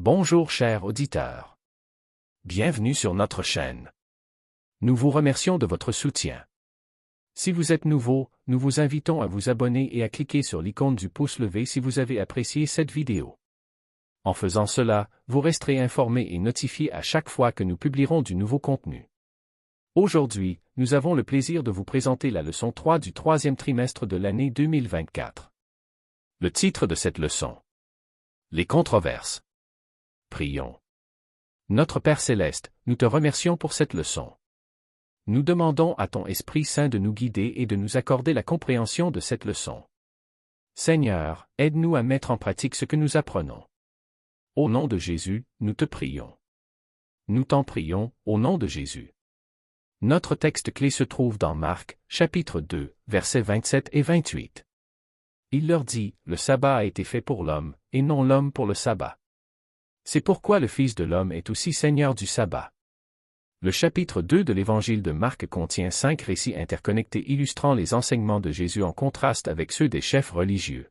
Bonjour chers auditeurs. Bienvenue sur notre chaîne. Nous vous remercions de votre soutien. Si vous êtes nouveau, nous vous invitons à vous abonner et à cliquer sur l'icône du pouce levé si vous avez apprécié cette vidéo. En faisant cela, vous resterez informé et notifié à chaque fois que nous publierons du nouveau contenu. Aujourd'hui, nous avons le plaisir de vous présenter la leçon 3 du troisième trimestre de l'année 2024. Le titre de cette leçon: Les controverses. Prions. Notre Père Céleste, nous te remercions pour cette leçon. Nous demandons à ton Esprit Saint de nous guider et de nous accorder la compréhension de cette leçon. Seigneur, aide-nous à mettre en pratique ce que nous apprenons. Au nom de Jésus, nous te prions. Nous t'en prions, au nom de Jésus. Notre texte clé se trouve dans Marc, chapitre 2, versets 27 et 28. Il leur dit, le sabbat a été fait pour l'homme, et non l'homme pour le sabbat. C'est pourquoi le Fils de l'homme est aussi Seigneur du sabbat. Le chapitre 2 de l'Évangile de Marc contient 5 récits interconnectés illustrant les enseignements de Jésus en contraste avec ceux des chefs religieux.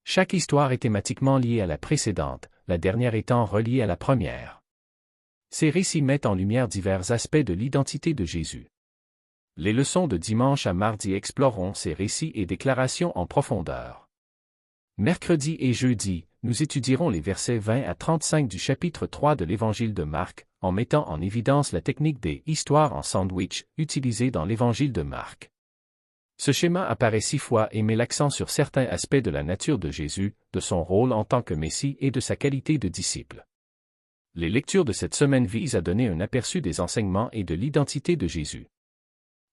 Chaque histoire est thématiquement liée à la précédente, la dernière étant reliée à la première. Ces récits mettent en lumière divers aspects de l'identité de Jésus. Les leçons de dimanche à mardi exploreront ces récits et déclarations en profondeur. Mercredi et jeudi, nous étudierons les versets 20 à 35 du chapitre 3 de l'Évangile de Marc, en mettant en évidence la technique des « histoires en sandwich » utilisée dans l'Évangile de Marc. Ce schéma apparaît 6 fois et met l'accent sur certains aspects de la nature de Jésus, de son rôle en tant que Messie et de sa qualité de disciple. Les lectures de cette semaine visent à donner un aperçu des enseignements et de l'identité de Jésus.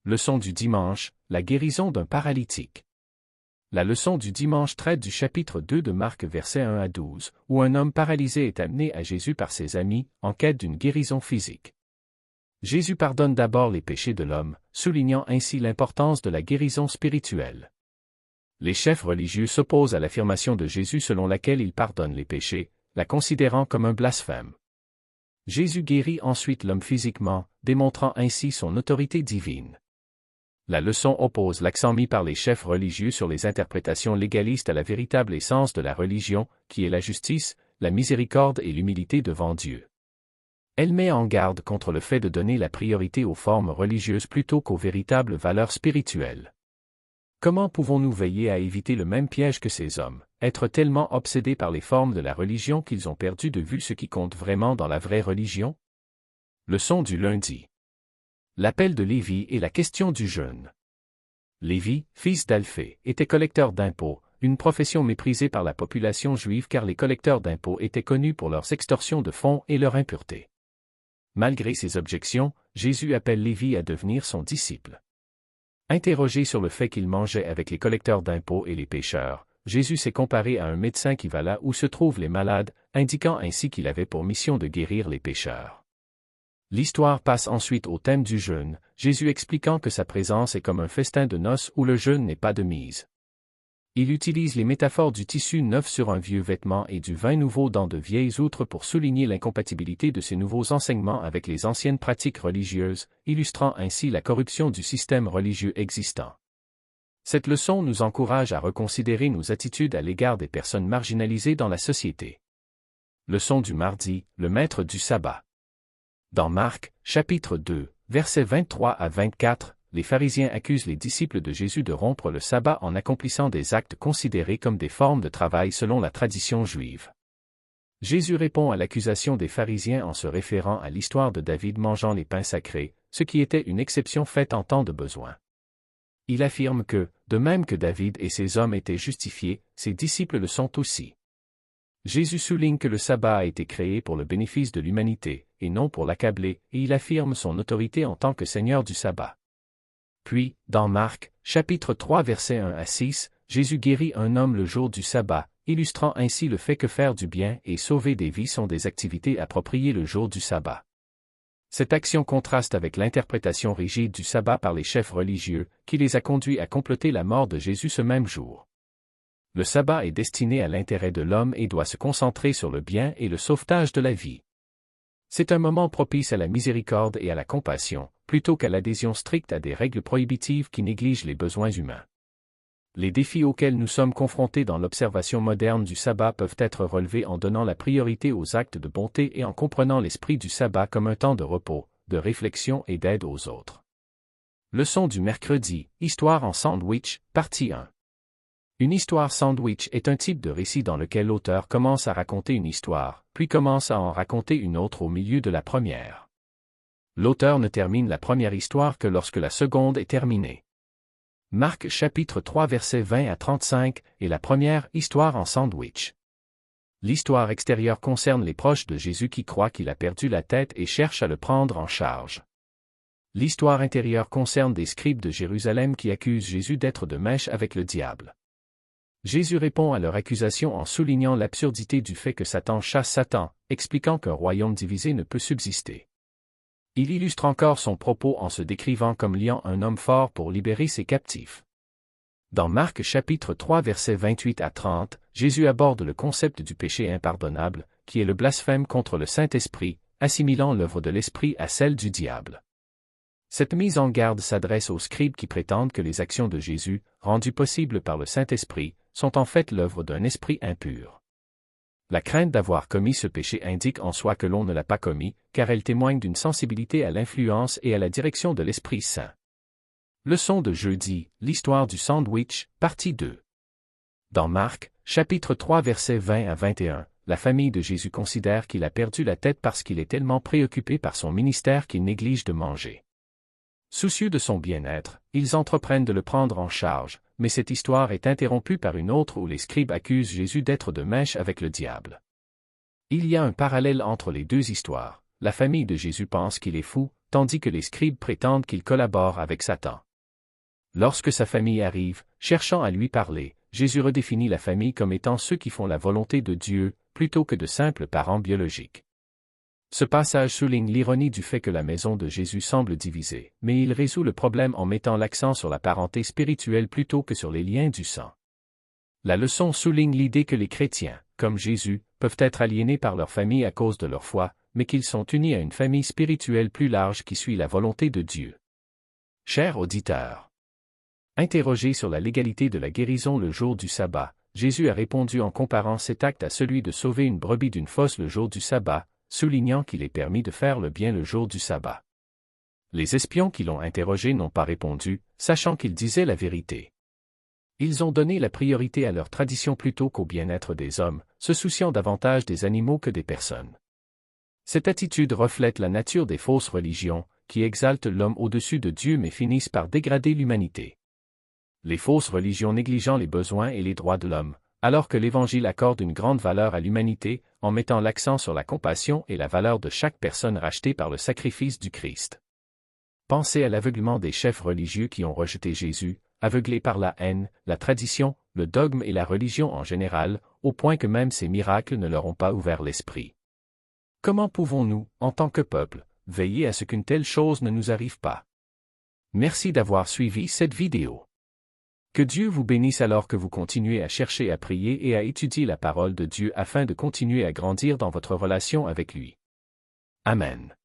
Leçon du dimanche, la guérison d'un paralytique. La leçon du dimanche traite du chapitre 2 de Marc versets 1 à 12, où un homme paralysé est amené à Jésus par ses amis, en quête d'une guérison physique. Jésus pardonne d'abord les péchés de l'homme, soulignant ainsi l'importance de la guérison spirituelle. Les chefs religieux s'opposent à l'affirmation de Jésus selon laquelle il pardonne les péchés, la considérant comme un blasphème. Jésus guérit ensuite l'homme physiquement, démontrant ainsi son autorité divine. La leçon oppose l'accent mis par les chefs religieux sur les interprétations légalistes à la véritable essence de la religion, qui est la justice, la miséricorde et l'humilité devant Dieu. Elle met en garde contre le fait de donner la priorité aux formes religieuses plutôt qu'aux véritables valeurs spirituelles. Comment pouvons-nous veiller à éviter le même piège que ces hommes, être tellement obsédés par les formes de la religion qu'ils ont perdu de vue ce qui compte vraiment dans la vraie religion? Leçon du lundi. L'appel de Lévi et la question du jeûne. Lévi, fils d'Alphée, était collecteur d'impôts, une profession méprisée par la population juive car les collecteurs d'impôts étaient connus pour leurs extorsions de fonds et leur impureté. Malgré ces objections, Jésus appelle Lévi à devenir son disciple. Interrogé sur le fait qu'il mangeait avec les collecteurs d'impôts et les pécheurs, Jésus s'est comparé à un médecin qui va là où se trouvent les malades, indiquant ainsi qu'il avait pour mission de guérir les pécheurs. L'histoire passe ensuite au thème du jeûne, Jésus expliquant que sa présence est comme un festin de noces où le jeûne n'est pas de mise. Il utilise les métaphores du tissu neuf sur un vieux vêtement et du vin nouveau dans de vieilles outres pour souligner l'incompatibilité de ces nouveaux enseignements avec les anciennes pratiques religieuses, illustrant ainsi la corruption du système religieux existant. Cette leçon nous encourage à reconsidérer nos attitudes à l'égard des personnes marginalisées dans la société. Leçon du mardi, le maître du sabbat. Dans Marc, chapitre 2, versets 23 à 24, les pharisiens accusent les disciples de Jésus de rompre le sabbat en accomplissant des actes considérés comme des formes de travail selon la tradition juive. Jésus répond à l'accusation des pharisiens en se référant à l'histoire de David mangeant les pains sacrés, ce qui était une exception faite en temps de besoin. Il affirme que, de même que David et ses hommes étaient justifiés, ses disciples le sont aussi. Jésus souligne que le sabbat a été créé pour le bénéfice de l'humanité, et non pour l'accabler, et il affirme son autorité en tant que Seigneur du sabbat. Puis, dans Marc, chapitre 3 versets 1 à 6, Jésus guérit un homme le jour du sabbat, illustrant ainsi le fait que faire du bien et sauver des vies sont des activités appropriées le jour du sabbat. Cette action contraste avec l'interprétation rigide du sabbat par les chefs religieux, qui les a conduits à comploter la mort de Jésus ce même jour. Le sabbat est destiné à l'intérêt de l'homme et doit se concentrer sur le bien et le sauvetage de la vie. C'est un moment propice à la miséricorde et à la compassion, plutôt qu'à l'adhésion stricte à des règles prohibitives qui négligent les besoins humains. Les défis auxquels nous sommes confrontés dans l'observation moderne du sabbat peuvent être relevés en donnant la priorité aux actes de bonté et en comprenant l'esprit du sabbat comme un temps de repos, de réflexion et d'aide aux autres. Leçon du mercredi, Histoire en sandwich, partie 1. Une histoire sandwich est un type de récit dans lequel l'auteur commence à raconter une histoire, puis commence à en raconter une autre au milieu de la première. L'auteur ne termine la première histoire que lorsque la seconde est terminée. Marc chapitre 3 versets 20 à 35 est la première histoire en sandwich. L'histoire extérieure concerne les proches de Jésus qui croient qu'il a perdu la tête et cherchent à le prendre en charge. L'histoire intérieure concerne des scribes de Jérusalem qui accusent Jésus d'être de mèche avec le diable. Jésus répond à leur accusation en soulignant l'absurdité du fait que Satan chasse Satan, expliquant qu'un royaume divisé ne peut subsister. Il illustre encore son propos en se décrivant comme liant un homme fort pour libérer ses captifs. Dans Marc chapitre 3 versets 28 à 30, Jésus aborde le concept du péché impardonnable, qui est le blasphème contre le Saint-Esprit, assimilant l'œuvre de l'Esprit à celle du diable. Cette mise en garde s'adresse aux scribes qui prétendent que les actions de Jésus, rendues possibles par le Saint-Esprit, sont en fait l'œuvre d'un esprit impur. La crainte d'avoir commis ce péché indique en soi que l'on ne l'a pas commis, car elle témoigne d'une sensibilité à l'influence et à la direction de l'Esprit Saint. Leçon de jeudi, l'histoire du sandwich, partie 2. Dans Marc, chapitre 3 versets 20 à 21, la famille de Jésus considère qu'il a perdu la tête parce qu'il est tellement préoccupé par son ministère qu'il néglige de manger. Soucieux de son bien-être, ils entreprennent de le prendre en charge, mais cette histoire est interrompue par une autre où les scribes accusent Jésus d'être de mèche avec le diable. Il y a un parallèle entre les deux histoires. La famille de Jésus pense qu'il est fou, tandis que les scribes prétendent qu'il collabore avec Satan. Lorsque sa famille arrive, cherchant à lui parler, Jésus redéfinit la famille comme étant ceux qui font la volonté de Dieu, plutôt que de simples parents biologiques. Ce passage souligne l'ironie du fait que la maison de Jésus semble divisée, mais il résout le problème en mettant l'accent sur la parenté spirituelle plutôt que sur les liens du sang. La leçon souligne l'idée que les chrétiens, comme Jésus, peuvent être aliénés par leur famille à cause de leur foi, mais qu'ils sont unis à une famille spirituelle plus large qui suit la volonté de Dieu. Chers auditeurs, interrogé sur la légalité de la guérison le jour du sabbat, Jésus a répondu en comparant cet acte à celui de sauver une brebis d'une fosse le jour du sabbat, soulignant qu'il est permis de faire le bien le jour du sabbat. Les espions qui l'ont interrogé n'ont pas répondu, sachant qu'il disait la vérité. Ils ont donné la priorité à leur tradition plutôt qu'au bien-être des hommes, se souciant davantage des animaux que des personnes. Cette attitude reflète la nature des fausses religions, qui exaltent l'homme au-dessus de Dieu mais finissent par dégrader l'humanité. Les fausses religions négligeant les besoins et les droits de l'homme, alors que l'Évangile accorde une grande valeur à l'humanité, en mettant l'accent sur la compassion et la valeur de chaque personne rachetée par le sacrifice du Christ. Pensez à l'aveuglement des chefs religieux qui ont rejeté Jésus, aveuglés par la haine, la tradition, le dogme et la religion en général, au point que même ces miracles ne leur ont pas ouvert l'esprit. Comment pouvons-nous, en tant que peuple, veiller à ce qu'une telle chose ne nous arrive pas? Merci d'avoir suivi cette vidéo. Que Dieu vous bénisse alors que vous continuez à chercher à prier et à étudier la parole de Dieu afin de continuer à grandir dans votre relation avec lui. Amen.